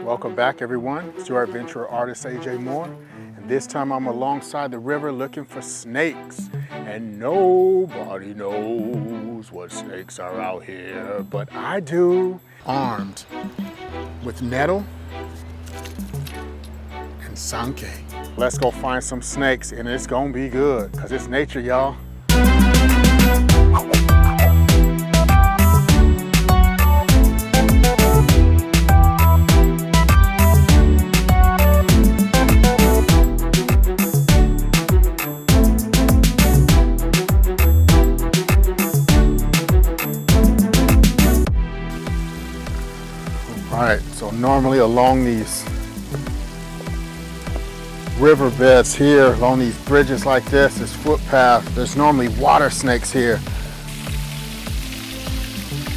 Welcome back, everyone. It's your adventurer artist AJ Moore, and this time I'm alongside the river looking for snakes, and nobody knows what snakes are out here, but I do. Armed with nettle and sanke. Let's go find some snakes, and it's gonna be good because it's nature, y'all. Alright, so normally along these riverbeds here, along these bridges like this footpath, there's normally water snakes here.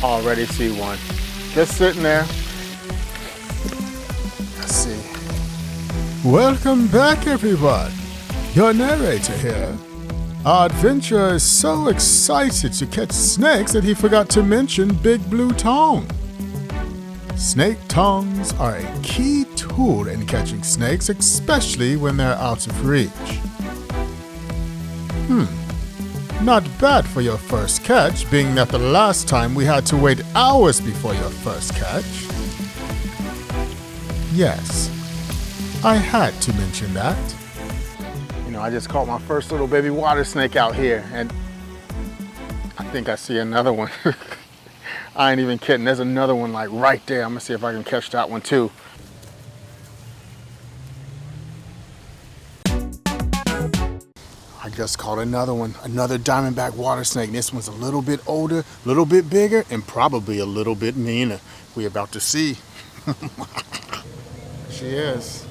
Already see one. Just sitting there. Let's see. Welcome back, everyone. Your narrator here. Our adventurer is so excited to catch snakes that he forgot to mention Big Blue Tongue. Snake tongues are a key tool in catching snakes, especially when they're out of reach. Not bad for your first catch, being that the last time we had to wait hours before your first catch. Yes, I had to mention that. You know, I just caught my first little baby water snake out here, and I think I see another one. I ain't even kidding. There's another one like right there. I'm gonna see if I can catch that one too. I just caught another one, another diamondback water snake. This one's a little bit older, a little bit bigger, and probably a little bit meaner. We're about to see. She is.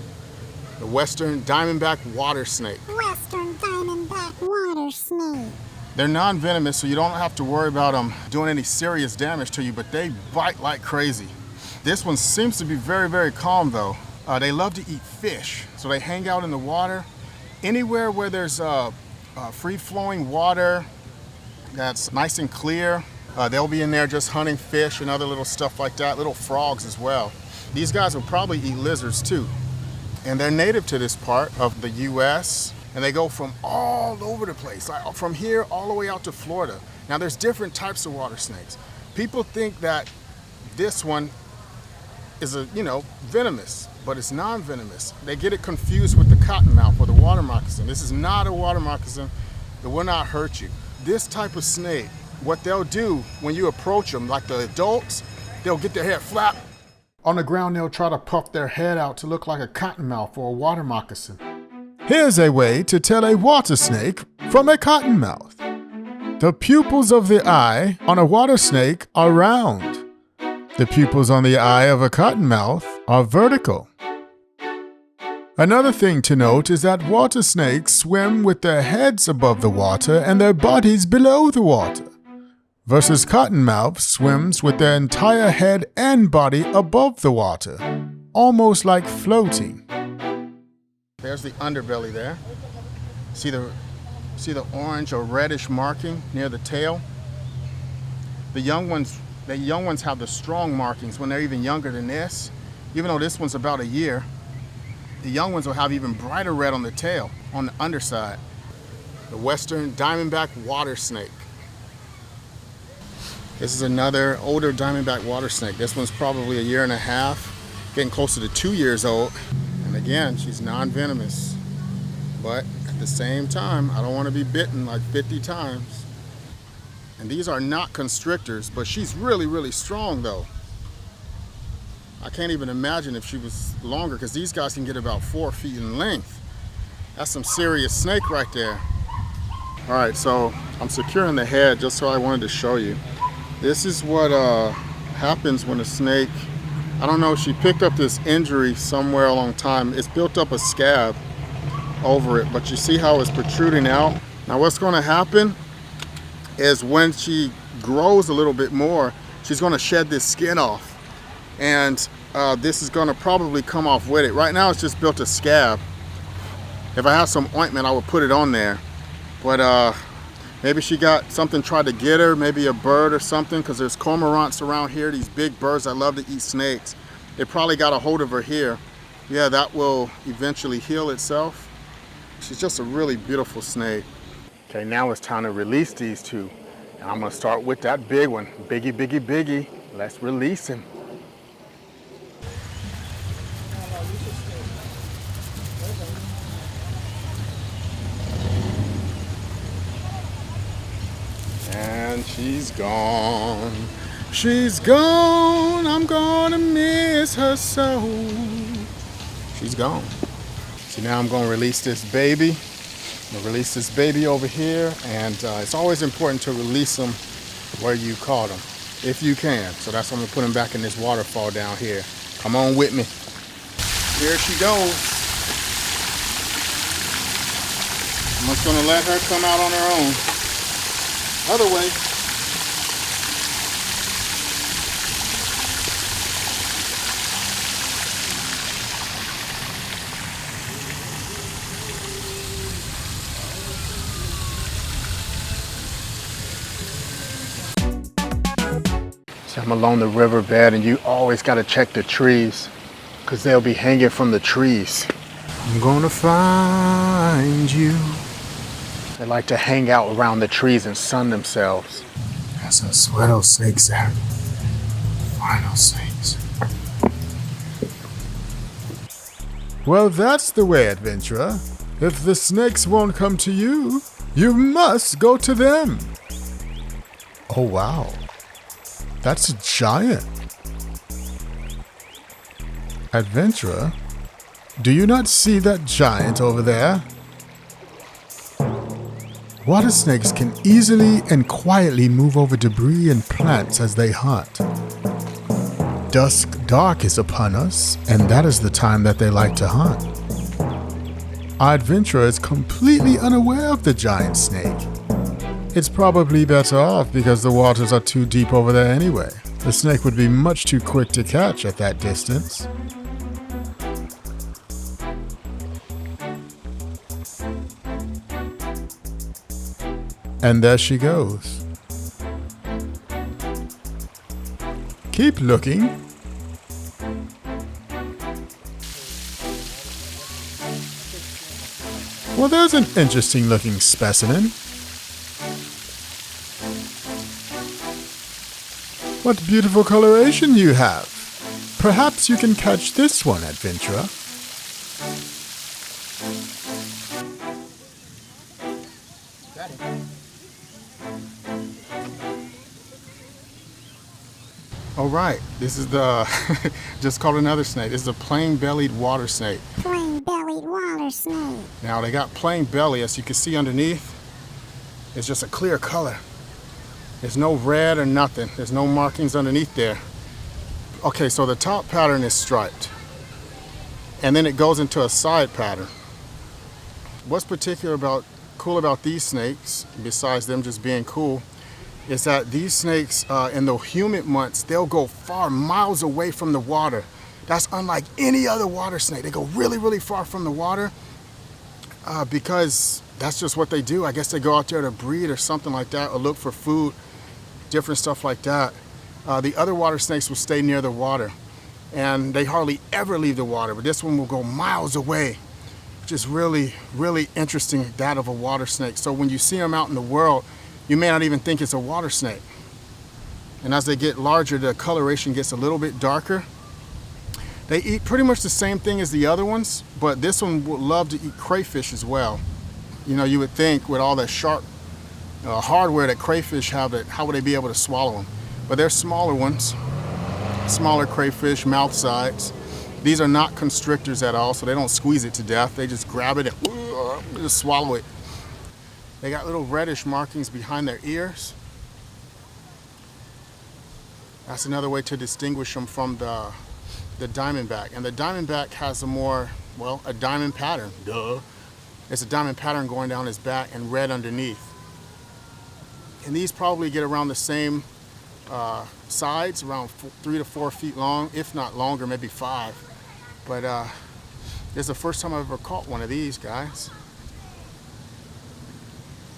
The western diamondback water snake. Western diamondback water snake. They're non-venomous, so you don't have to worry about them doing any serious damage to you, but they bite like crazy. This one seems to be very, very calm though. They love to eat fish, so they hang out in the water. Anywhere where there's free-flowing water that's nice and clear, they'll be in there just hunting fish and other little stuff like that, little frogs as well. These guys will probably eat lizards too. And they're native to this part of the US. And they go from all over the place, like from here all the way out to Florida. Now there's different types of water snakes. People think that this one is venomous, but it's non-venomous. They get it confused with the cottonmouth or the water moccasin. This is not a water moccasin. It will not hurt you. This type of snake, what they'll do when you approach them, like the adults, they'll get their head flat. On the ground, they'll try to puff their head out to look like a cottonmouth or a water moccasin. Here's a way to tell a water snake from a cottonmouth. The pupils of the eye on a water snake are round. The pupils on the eye of a cottonmouth are vertical. Another thing to note is that water snakes swim with their heads above the water and their bodies below the water, versus cottonmouth swims with their entire head and body above the water, almost like floating. There's the underbelly there. See the orange or reddish marking near the tail? The young ones have the strong markings when they're even younger than this. Even though this one's about a year, the young ones will have even brighter red on the tail, on the underside. The western diamondback water snake. This is another older diamondback water snake. This one's probably a year and a half, getting closer to 2 years old. And again, she's non-venomous, but at the same time, I don't want to be bitten like 50 times. And these are not constrictors, but she's really, really strong though. I can't even imagine if she was longer, because these guys can get about 4 feet in length. That's some serious snake right there. All right, so I'm securing the head just so I wanted to show you. This is what happens when a snake, I don't know, she picked up this injury somewhere a long time. It's built up a scab over it, but you see how it's protruding out? Now what's gonna happen is when she grows a little bit more, she's gonna shed this skin off. And this is gonna probably come off with it. Right now it's just built a scab. If I had some ointment, I would put it on there. But Maybe she got something tried to get her, maybe a bird or something, because there's cormorants around here, these big birds that love to eat snakes. They probably got a hold of her here. Yeah, that will eventually heal itself. She's just a really beautiful snake. Okay, now it's time to release these two. And I'm gonna start with that big one. Biggie, biggie, biggie. Let's release him. And she's gone. She's gone. I'm gonna miss her so. She's gone. So now I'm gonna release this baby. I'm gonna release this baby over here, and it's always important to release them where you caught them, if you can. So that's why I'm gonna put them back in this waterfall down here. Come on with me. Here she goes. I'm just gonna let her come out on her own. Other way. So I'm along the riverbed, and you always gotta check the trees, because they'll be hanging from the trees. I'm gonna find you. They like to hang out around the trees and sun themselves. That's where those snakes at. Find those snakes. Well, that's the way, adventurer. If the snakes won't come to you, you must go to them. Oh, wow. That's a giant. Adventurer, do you not see that giant over there? Water snakes can easily and quietly move over debris and plants as they hunt. Dusk dark is upon us, and that is the time that they like to hunt. Our adventurer is completely unaware of the giant snake. It's probably better off because the waters are too deep over there anyway. The snake would be much too quick to catch at that distance. And there she goes. Keep looking. Well, there's an interesting looking specimen. What beautiful coloration you have. Perhaps you can catch this one, adventurer. All right, this is the, just called another snake. This is a plain-bellied water snake. Plain-bellied water snake. Now they got plain belly, as you can see underneath. It's just a clear color. There's no red or nothing. There's no markings underneath there. Okay, so the top pattern is striped. And then it goes into a side pattern. What's cool about these snakes, besides them just being cool, is that these snakes in the humid months, they'll go far miles away from the water. That's unlike any other water snake. They go really, really far from the water because that's just what they do. I guess they go out there to breed or something like that, or look for food, different stuff like that. The other water snakes will stay near the water, and they hardly ever leave the water, but this one will go miles away. Just really, really interesting, that of a water snake. So when you see them out in the world, you may not even think it's a water snake. And as they get larger, the coloration gets a little bit darker. They eat pretty much the same thing as the other ones, but this one would love to eat crayfish as well. You know, you would think with all that sharp hardware that crayfish have, that how would they be able to swallow them? But they're smaller ones, smaller crayfish, mouth sides. These are not constrictors at all, so they don't squeeze it to death. They just grab it and just swallow it. They got little reddish markings behind their ears. That's another way to distinguish them from the Diamondback. And the Diamondback has a diamond pattern. Duh. It's a diamond pattern going down his back and red underneath. And these probably get around the same sides, around 3 to 4 feet long, if not longer, maybe 5. But this is the first time I've ever caught one of these guys.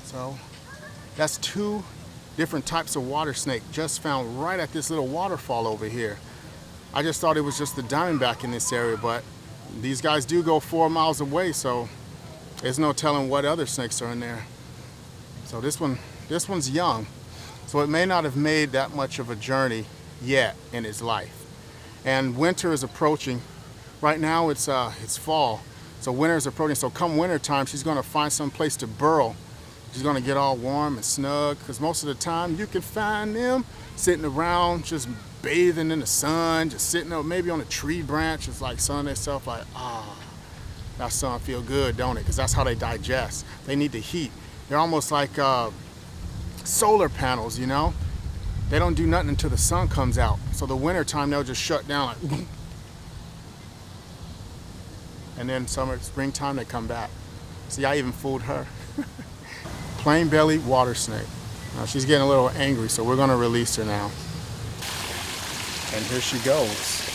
So That's 2 different types of water snake just found right at this little waterfall over here. I just thought it was just the Diamondback in this area, but these guys do go 4 miles away, so there's no telling what other snakes are in there. So this one's young, so it may not have made that much of a journey yet in its life. And winter is approaching. Right now it's fall, so winter is approaching. So come winter time, she's gonna find some place to burrow. She's gonna get all warm and snug, because most of the time you can find them sitting around just bathing in the sun, just sitting up maybe on a tree branch, just like sunning themselves like, that sun feel good, don't it? Because that's how they digest. They need the heat. They're almost like solar panels, you know? They don't do nothing until the sun comes out. So the winter time, they'll just shut down like, and then springtime, they come back. See, I even fooled her. Plain-bellied water snake. Now she's getting a little angry, so we're gonna release her now. And here she goes.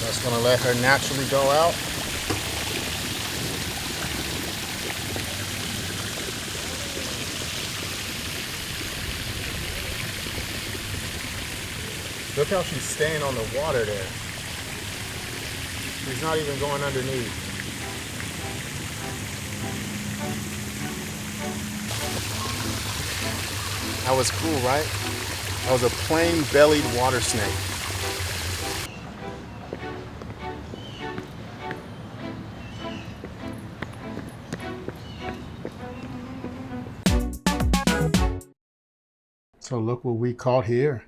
Just gonna let her naturally go out. Look how she's staying on the water there. She's not even going underneath. That was cool, right? That was a plain-bellied water snake. So look what we caught here.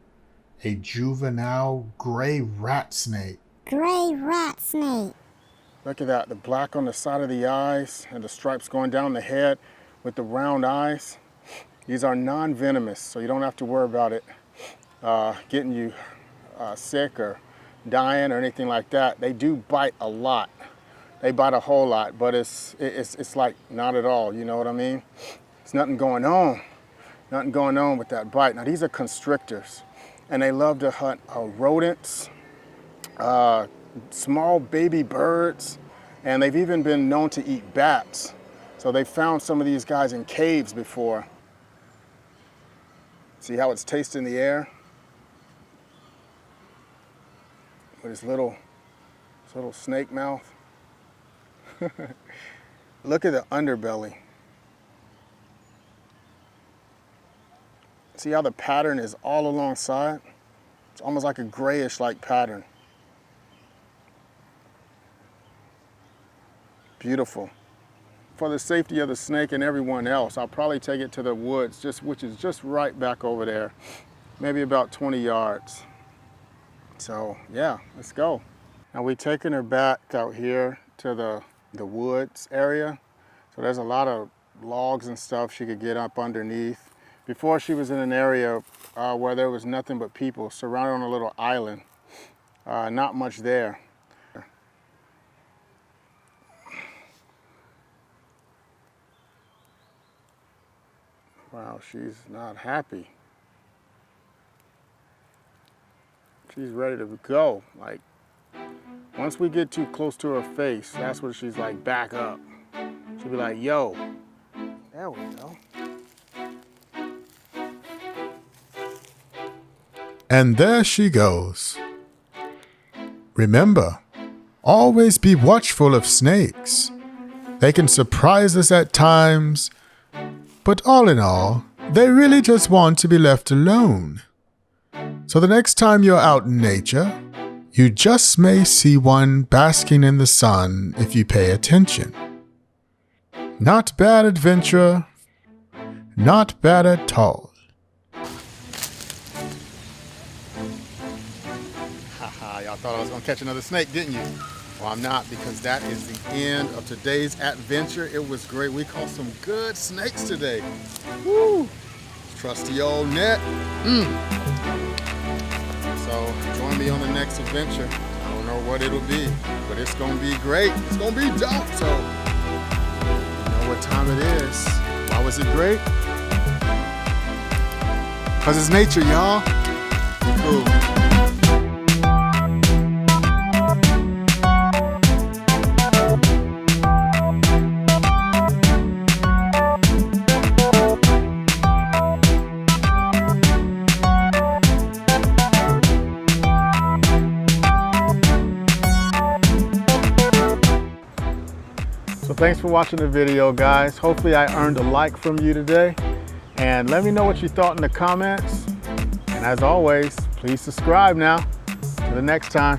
A juvenile gray rat snake. Gray rat snake. Look at that, the black on the side of the eyes and the stripes going down the head with the round eyes. These are non-venomous, so you don't have to worry about it getting you sick or dying or anything like that. They do bite a lot. They bite a whole lot, but it's like not at all, you know what I mean? There's nothing going on. Nothing going on with that bite. Now these are constrictors, and they love to hunt rodents, small baby birds, and they've even been known to eat bats. So they found some of these guys in caves before. See how it's tasting the air? With his little snake mouth. Look at the underbelly. See how the pattern is all alongside? It's almost like a grayish-like pattern. Beautiful. For the safety of the snake and everyone else, I'll probably take it to the woods, which is just right back over there, maybe about 20 yards. So yeah, let's go. Now we're taking her back out here to the woods area. So there's a lot of logs and stuff she could get up underneath. Before, she was in an area where there was nothing but people, surrounded on a little island. Not much there. Wow, she's not happy. She's ready to go. Like, once we get too close to her face, that's where she's like, back up. She'll be like, yo. There we go. And there she goes. Remember, always be watchful of snakes. They can surprise us at times, but all in all, they really just want to be left alone. So the next time you're out in nature, you just may see one basking in the sun if you pay attention. Not bad, adventurer. Not bad at all. Haha, y'all thought I was gonna catch another snake, didn't you? Well, I'm not, because that is the end of today's adventure. It was great. We caught some good snakes today. Woo! Trusty old net. So join me on the next adventure. I don't know what it'll be, but it's gonna be great. It's gonna be dope. So you know what time it is. Why was it great? Because it's nature, y'all. Cool. Well, thanks for watching the video, guys. Hopefully I earned a like from you today. And let me know what you thought in the comments. And as always, please subscribe now. Till the next time.